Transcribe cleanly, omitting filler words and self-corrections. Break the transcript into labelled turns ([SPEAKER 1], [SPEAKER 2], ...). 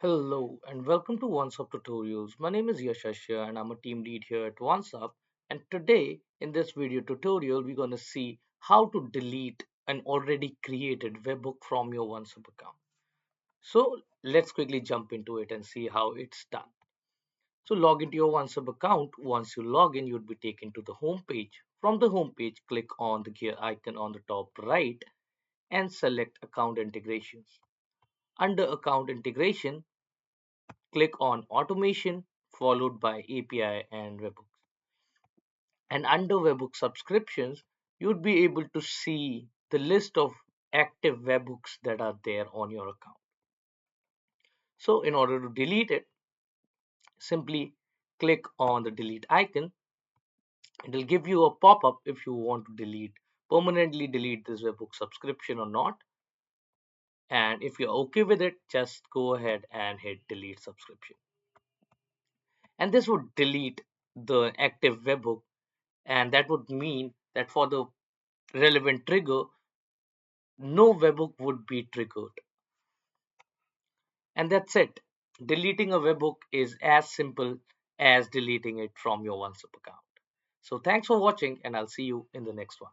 [SPEAKER 1] Hello and welcome to OnceHub tutorials. My name is Yashasha and I'm a team lead here at OnceHub. And today in this video tutorial, we're going to see how to delete an already created webhook from your OnceHub account. So let's quickly jump into it and see how it's done. So log into your OnceHub account. Once you log in, you'd be taken to the home page. From the home page, click on the gear icon on the top right and select account integrations. Under account integration, click on automation followed by API and webhooks. And under webhook subscriptions, you'd be able to see the list of active webhooks that are there on your account. So in order to delete it, simply click on the delete icon. It'll give you a pop-up if you want to permanently delete this webhook subscription or not. And if you're okay with it, just go ahead and hit delete subscription. And this would delete the active webhook, and that would mean that for the relevant trigger, no webhook would be triggered. And that's it. Deleting a webhook is as simple as deleting it from your OneSub account. So thanks for watching, and I'll see you in the next one.